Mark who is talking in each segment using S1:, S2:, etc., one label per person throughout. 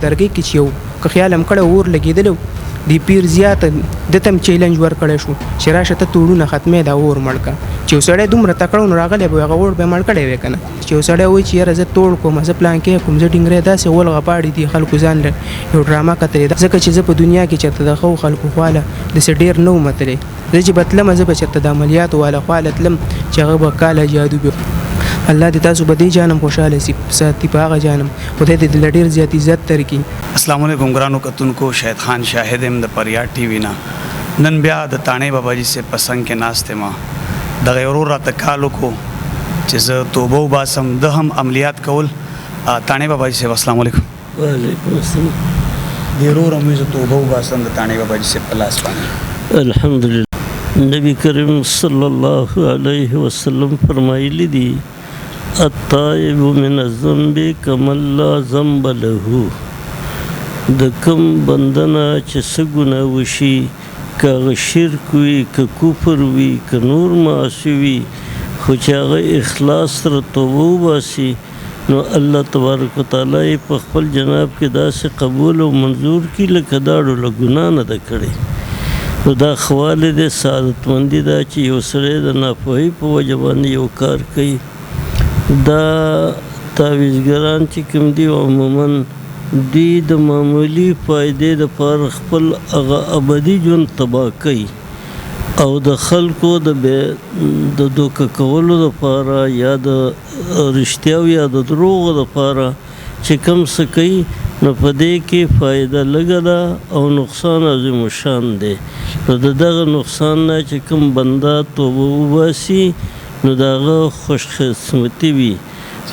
S1: درګۍ کې چې یو که خیال هم کړی اور لګېدلی د پیر زیات ده ته هم چیلنج ورکړی شو چې راشه ته تورونه ختمې دا اور مړ کړه چې یو سړی دومره تکړه و نو راغلی به هغه اور به یې مړ کړی وی که نه چې یو سړی وایي چې یاره زه توړ کوم زه پلان کې کوم زه ډینګری داسې ولغپاړي دي خلکو ځان له یو ډرامه کتلې ده ځکه چې زه په دنیا کې چېرته د ښو خلکو خواله داسې ډېر نه وم تللی زه چې به تلم زه به چېرته د عملیاتو والا خواله تلم چې هغه به کاله جادو به الله دې تاسو به دې جانم خوشحاله ساتي په هغه جانم خدای دې له ډېر زیات عزت درکړي.
S2: السلام علیکم ګرانو کتونکو شاهد خان شاهد یم د پریاد ټي وي نه نن بیا د تانې بابا جي سے پسنګ کې ناست ما دغه ورور راته کال وکړو چې زه توبه وباسم د هم عملیات کول تانې بابا جي سے السلام علیکم.
S3: وعلیکم السلام.
S2: د ورور هم زه توبه وباسم د تانې بابا جي سے په لاس باندې.
S3: الحمدلله نبی کریم صلی الله علیه وسلم فرمایلی دي الطائب من الذنب کمن لا ذنب له. د کوم بندنه چې څه ګناه وشي که هغه شرک وي که کفر وي که نور معاصي وي خو چې هغه اخلاص سره توبه وباسي نو الله تبارک وتعالی یې په خپل جناب کې داسې قبول او منظور کړي لکه دا ډوله ګناه نه ده کړې. نو دا خواله د سعادتمندي ده چې یو سړی د ناپوهۍ په وجه باندې یو کار کوي. دا تعویذګران چې کوم دي عموما دوی د معمولي فایدې دپاره خپل هغه ابدي ژوند تباه کوي او د خلکو د دوکه کولو دپاره یا د رښتیاو یا د دروغو دپاره چې کوم څه کوي نو په دې کې فایده لږه ده او نقصان عظیم الشان دی. نو د دغه نقصان نه چې کوم بنده توبه وباسي نو د هغه خوش قسمتي وي.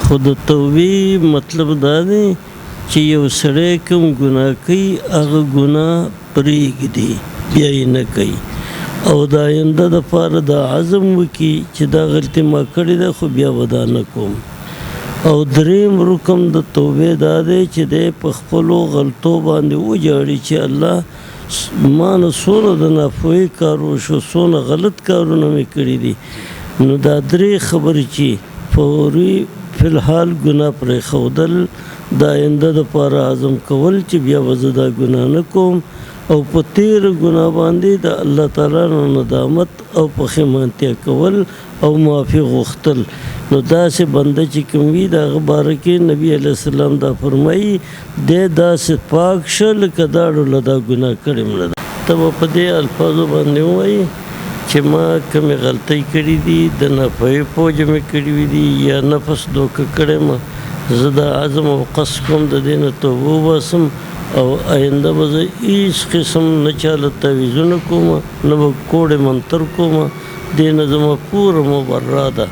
S3: خو د توبې مطلب دا دی چې یو سړی کوم ګناه کوي هغه ګناه پرېږدي بیا یې نه کوي او د آینده دپاره دا عزم وکړي چې دا غلطي ما کړې ده خو بیا به دا نه کوم. او دریم رکن د توبې دا دی چې دی په خپلو غلطو باندې وجاړي چې الله ما نه څونه د ناپوهۍ کار وشو څونه غلط کارونه مې کړي دي. نو دا درې خبرې چې فوري فی الحال ګناه پرېښودل د آینده دپاره عزم کول چې بیا به زه دا ګناه نه کوم او په تېره ګناه باندې د الله تعالی نه ندامت او پښیمانتیا کول او معافي غوښتل. نو داسې بنده چې کوم وي د هغه باره کې نبي علیه السلام دا فرمایي دی داسې پاک شه لکه دا ډوله دا ګناه کړې م نه ده. ته به په دې الفاظو باندې ووایي چې ما کومې غلطۍ کړي دي د ناپوهۍ په وجه مې کړي وي دي یا نفس دوکه کړی ما زه دا عزم او قصد کوم د دې نه توبه وباسم او آینده به زه هېڅ قسم نه چاله تعویذونه کوم نه به کوړې منتر کوم دې نه زما پوره مبرا ده.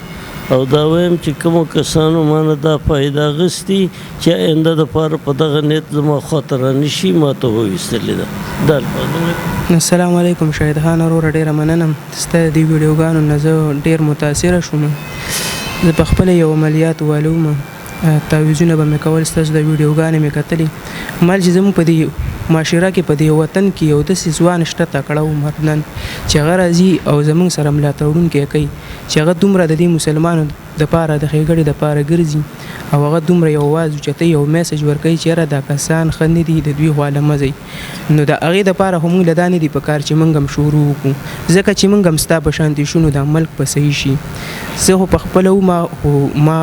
S3: او دا وایم چې کومو کسانو ما نه دا فایده اخیستي چې آینده دپاره په دغه نیت زما خواته رانشي ما ته وویستلې ده. دا الفاظونه.
S1: السلام علیکم شاهد خان وروره ډېره مننه ستا د دې ویډیوګانو نه زه ډېر متاثره شوم. زه په خپله یو عملیات والو وم تعویذونه به مې کول ستاسو د ویډیوګانې مې کتلې مال چې زموږ په دې معاشره کې په دې وطن کې یو داسې ځوان شته تکړه و مردن چې هغه راځي او زموږ سره ملاتړ وړونکی کوي چې هغه دومره د دې مسلمانو دپاره د ښېګړې دپاره ګرځي او هغه دومره یو اواز اوچتوي یو میسج ورکوي چې یاره دا کسان ښه نه دي د دوی خواله مه ځئ. نو د هغې دپاره خو موږ له دا نه دي په کار چې موږ هم شروع وکړو ځکه چې موږ هم ستا په شانتې شو نو دا ملک به صحیح شي. زه خو پخپله خو ما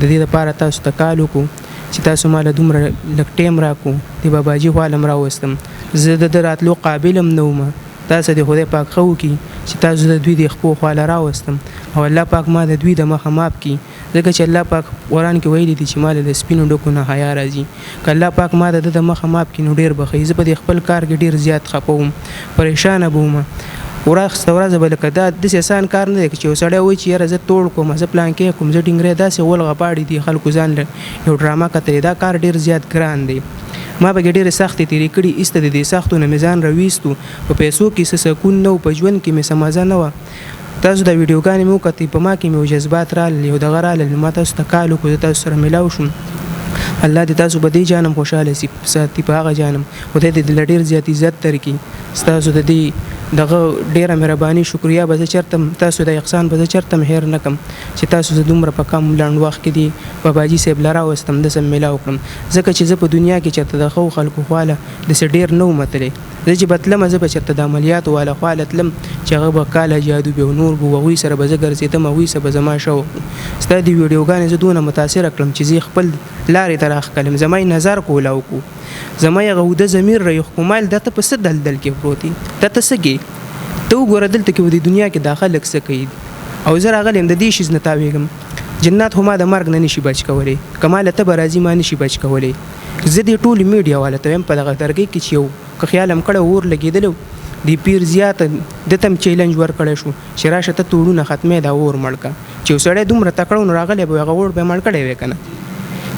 S1: د دې دپاره تاسو ته کال وکړو چې تاسو ما له دومره لږ ټیم راکړو د باباجي خواله م راوستم. زه د ده راتلو قابل هم نه وم تاسو د خدای پاک ښه وکړي چې تاسو د دوی د خپو خواله راوستم او الله پاک ما د دوی د مخه ماف کړي ځکه چې الله پاک قرآن کې ویلي دي چې ما له د سپینو ډکو نه حیا راځي. که الله پاک ما د ده د مخه ماف کړي نو ډېر به ښه. زه په دې خپل کار کې ډېر زیات خفه وم پریشانه به وم. ورځ به لکه دا داسې اسان کار نه دی چې یو سړی وایي چې یاره زه توړ کوم زه پلان کې کوم زه ډینګری داسې ولغپاړي دي خلکو ځان له یو ډرامه کتلې دا کار ډېر زیات ګران دی. ما پکې ډېرې سختې تېرې کړي ایسته د دې سختو نه مې ځان راویستو په پیسو کې څه سکون نه و په ژوند کې مې څه مزه نه وه. تاسو دا ویډیوګانې مې وکتې په ما کې مې یو جذبات رالل یو دغه رالل ما تاسو ته کال وکړو زه تاسو سره میلاو شوم الله دې تاسو په دې جانم خوشاله ساتي په هغه جانم خدای دې د ډېر زیات عزت درکړي ستاسو د دې دغه ډیره مهرباني شکریا به چرته تاسو د احسان به چرته هیر نکم چې تاسو د دومره په کم لاند وخت کې دی باباجي صاحب لرا واستم د سم ملاو کړم ځکه چې زه په دنیا کې چرته د خو خلکو خواله د ډیر نو متلې زه چې بتلم زه به چرته د عملیات والا خواله تلم چې هغه به کاله جادو به نور بو وی سره به زګر سیتم وی سره به زما شو ستاسو دی ویډیوګانې زه دونه متاثر کړم چې زه خپل لارې تراخ کلم زمای نظر کولاو کو زمای غوده زمير ری حکومت دته په څه دلدل کې پروتي ته سګي ته وګوره دلته کې د دنیا کې داخله څه کوي او زه راغلم د دې شیز نه تاویږم جنات هما د مرګ نه نشي بچ کولی کمال ته برازي ما نشي بچ کولی زه د ټول میډیا والا ته په دغه درګي کې چې یو که خیالم کړه ور لګیدل دی پیر زیات د تم چیلنج ور کړه شو شراشه ته توړونه ختمه دا ور مړکا چې وسړی دومره تکړه راغلی به هغه ور به مړ کړي وکنه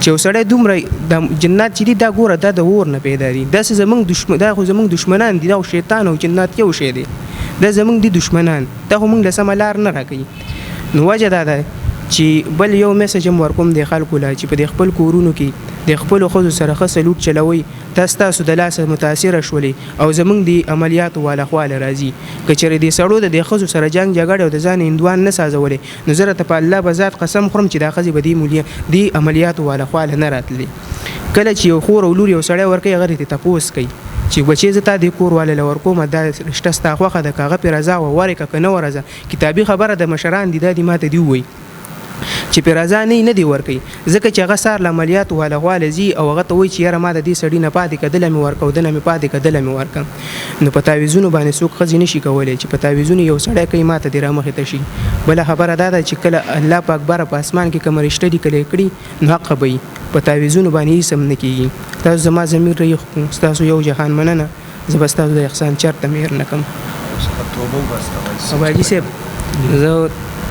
S1: چې وسړی دومره د جنات چې دا ګوره دا د ور نه پیدا دي دا زمونږ دشمن دا خو زمونږ دشمنان دي دا شیطان او جنات یو شی دي دا زمونږ دي دشمنان دا خو موږ له سم لار نه راکړي نو وجه دا ده چې بل یو میسج هم ورکوم د خلکو لا چې په خپل کورونو کې د خپل خو سره خسلوټ چلوي تاسو د لاسه متاثر شولې او زمونږ د عملیات والا خواله راځي کچره د سړو د خزو سره جنگ جګړه او د ځان هندوان نه سازولې نظر ته په الله بذات قسم خورم چې دا خزي بدی مولیا دی عملیات والا خواله نه راتلې کله چې یو خور او لور یو سړی ورکه غری ته تپوس کوي چې بچی زتا د کور والا لور کوم دا رشتہ ستا خوخه د کاغه پر رضا و ورکه کنه ورزه کتابي خبره د مشران دي د ماته دی وای چې پر رضا نه دی ورکي ځکه چې هغه سار عملیات والا غواله زی او هغه ته وای چې یاره ما د دې سړی نه پاتې کدل مې ورکو دنه مې پاتې کدل مې ورکم نو په تعویذونو باندې څوک خزینه شي کولای چې په تعویذونو یو سړی کوي ماته دی را مخې ته شي بل خبره دا چې کله الله پاک بار په اسمان کې کوم رشتہ دی کله کړي نو حق به په تعویذونو باندې سم نه کیږي تاسو زما زمير ری تاسو یو جهان مننه زبستاسو د احسان چرته مهر نکم
S2: توبه وباسته
S1: اباجي صاحب زه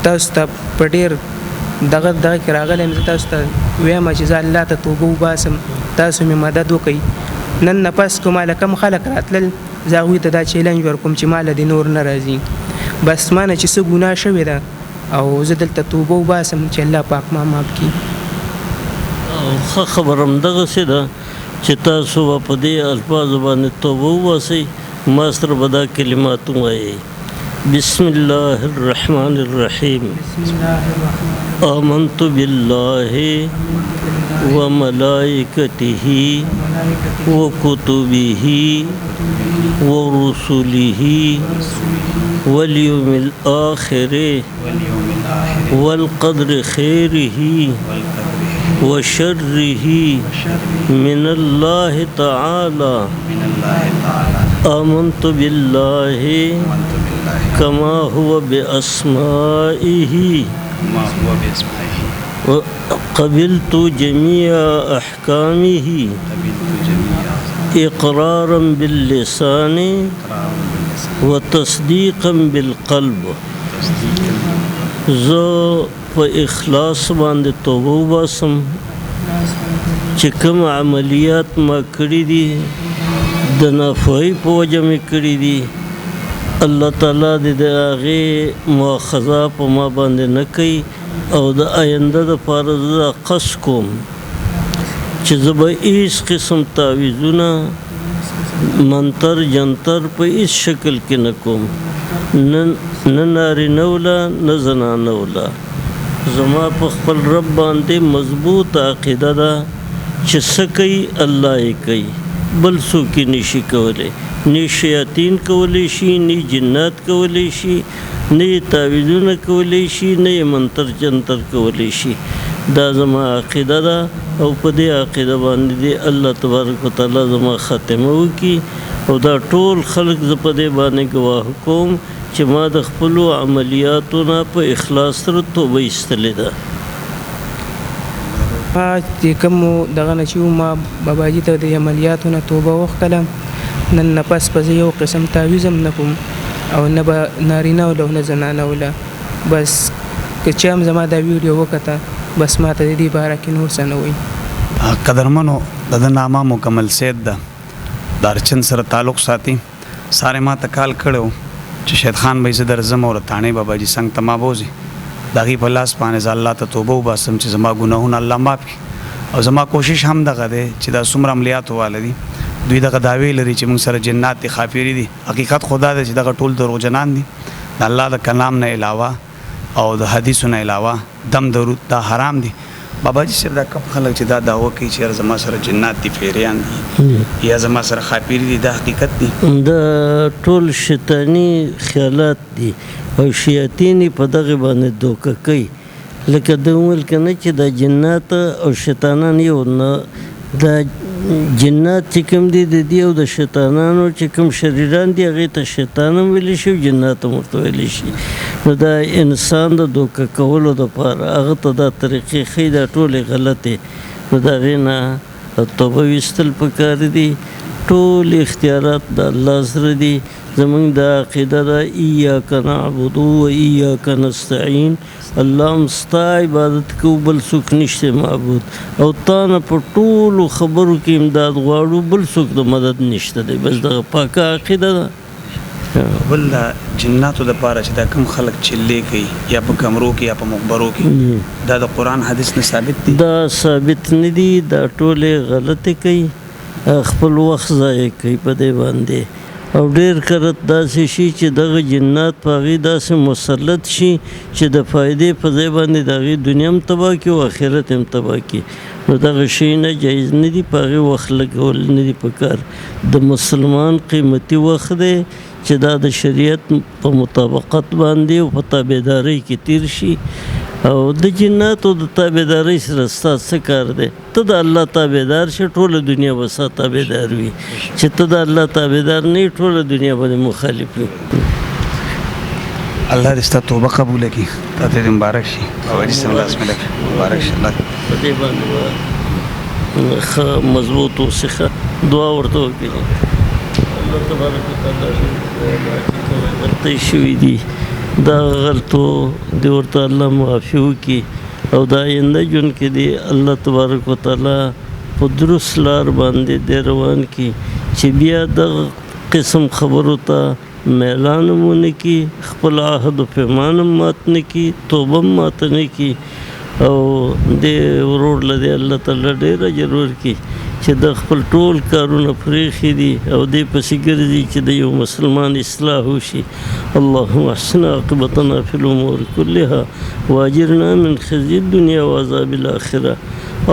S1: تاسو ته پټیر دغه کې راغلم زه تاسو ته وایم چې زه الله ته توبه وباسم تاسو مې مدد وکړئ نن نه پس کومه لکم خلک راتلل زه هغوی ته دا چیلنج ورکوم چې مال د نور نه راځي بس مانه چې څه ګناه شوې ده او زه دلته توبه وباسم چې الله پاک ما معاف کړي
S3: ښه خبره همدغسې ده چې تاسو به په دې الفاظو باندې توبه وباسئ ما سره به دا کلمات ووایئ بسم الله الرحمن الرحیم آمنت بالله وملائکته وكتبه ورسله واليوم الآخر والقدر خيره وشره من الله تعالى آمنت بالله كما هو بأسمائه وقبلت جميع أحكامه إقرارا باللسان وتصديقا بالقلب زه په اخلاص باندې توبه وباسم چې کوم عملیات ما کړي دي د نافوهۍ په وجه مې کړي دي الله تعالی دې د هغې مؤاخذه په ما باندې نه کوي او د آینده دپاره زه قصد کوم چې زه به هېڅ قسم تعویذونه منتر جنتر په هېڅ شکل کې نه کوم نه نارینه وله نه زنانه وله زما په خپل رب باندې مضبوط عقیده ده چې څه کوي الله یې کوي بل څوک یې نشي کولی نه شیاطین کولی شي نه جنات کولی شي نه یې تعویذونه کولی شي نه یې منتر جنتر کولی شي دا زما عقیده ده او په دې عقیده باندې دی الله تبارک وتعالی زما خاتمه وکړي او دا ټول خلک زه په دې باندې ګواه کوم چې ما د خپلو عملیاتو نه په اخلاص سره توبه ایستلې ده
S1: چې کوم دغه نه چې ما باباجي ته د عملیاتو نه توبه وکړه نن نه پس په یو قسم تعویذ هم نه کوم او نه به نارینه وله نه زنانه وله بس که چې هم زما دا ویډیو وکړه بس ما ته د دې باره کې نور څه نه وایي
S2: قدرمنو د ده نامه مکمل سید ده د ارچن سره تعلق ساتي سارے ما ته کال کړی چې شهید خان به زه درځم او تاڼې باباجي څنګ ته ما بوځي د هغې په لاس باندې زه الله ته توبه وباسم چې زما ګناهونه الله معاف کړي او زما کوشش هم دغه دی چې دا څومره عملیات واله دي دوی دغه دعوی لري چې موږ سره جنات دي خافيري دي حقیقت خدا دی چې دغه ټول دروغجنان دي د الله د کلام نه علاوه او د حدیثو نه علاوه دم درود دا حرام دي بابا جی صاحب دا کوم خلک چې دا دعوه کوي چې زما سره جنات دي پیریان دي یا زما سره خافيري دي دا حقیقت دي
S3: دا ټول شیطانی خیالات دي او شیاطین په دغه باندې دوکه کوي لکه د ملک نه چې د جنات او شیطانان یو نه د جنات چې کوم دي د دې او د شیطانانو چې کوم شریران دي هغه ته شیطان هم ویل شي جنات هم ورته ویل شي نو دا انسان د دوکه کولو دپاره هغه ته دا طریقې ښیي دا ټولې غلطې نو د هغې نه توبه ویستل پکار دي ټول اختیارات د الله سره دي زمونږ دا عقیده ده ایاک نعبد و ایاک نستعین الله هم ستا عبادت کوو بل څوک نشته معبود او تا نه په ټولو خبرو کې امداد غواړو بل څوک د مدد نشته دی بس دغه پاکه عقیده ده
S2: بل جناتو دپاره چې دا کوم خلک چلې کوي یا په کمرو کې یا په مقبرو کې دا د قرآن حدیث نه ثابت دي
S3: دا ثابت نه دي دا ټولې غلطې کوي خپل وخت ضایع کوي په دې باندې او ډیر کرت داسې شي چې دغه جنات په هغې داسې مسلط شي چې د فایدې په ځای باندې د هغې دنیا هم تباه کړي او آخرت هم تباه کړي نو دغه شی نه جایز نه دي په هغې وخت لګول نه دي پکار د مسلمان قیمتي وخت دی چې دا د شریعت په مطابقت باندې او په تابعدارۍ کې تیر شي او د جناتو د تابعدارۍ سره ستا څه کار دی ته د الله تابعدار شې ټوله دنیا به ستا تابعدار وي چې ته د الله تابعدار نه یې ټوله دنیا به مخالف وي
S2: الله دې ستا توبه قبوله کړي تا ته دې مبارک شي بابا جي صاحب لاس ملک مبارک شي الله
S3: په دې باندې ښه مضبوط اوسې دعا ورته وکړي الله تبارک وتعالی غلطۍ شوي دي دا غلطو د ورته الله معافي وکړي او دا آینده ژوند کې دی الله تبارک وتعالی په درست لار باندې دی روان کړي چې بیا دغه قسم خبرو ته میلان هم ونه کړي خپل عهد و پیمان هم مات نه کړي توبه هم ماته نه کړي او دې ورور له دې الله تعالی ډېر اجر ورکړي چې د خپل ټول کارونه پرېښي دي او دې پسې ګرځي چې د یو مسلمان اصلاح وشي اللهم احسن عاقبتنا فی الامور كلها واجرنا من خزي الدنيا وعذاب الاخره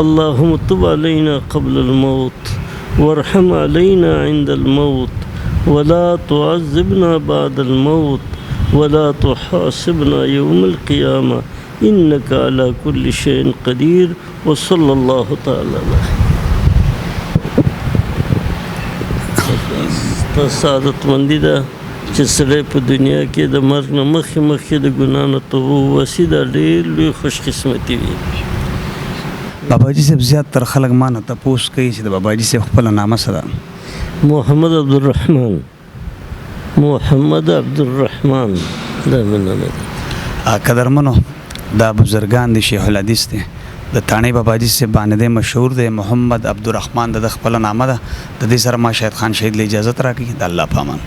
S3: اللهم تب علينا قبل الموت وارحم علينا عند الموت ولا تعذبنا بعد الموت ولا تحاسبنا يوم القيامه انك على كل شيء قدير وصلى الله تعالى عليه سعادت مندي ده چې سړی په دنیا کې د مرګ نه مخکې د ګناه نه توبه وباسي دا ډېر لوی خوش قسمتي وي
S2: بابا جي صاحب زیاتره خلک ما نه تپوس کوي چې د بابا جي صاحب خپله نامه څه ده
S3: محمد عبدالرحمن محمد عبدالرحمن دا مې نامه ده
S2: قدرمنو دا بزرګان دي شیخ الحدیث دی د تانې بابا جي صاحب باندې دی مشهور دی محمد عبدالرحمن د خپله نامه ده د دې سره ما شهید خان شهید له اجازت راکړي د الله په امان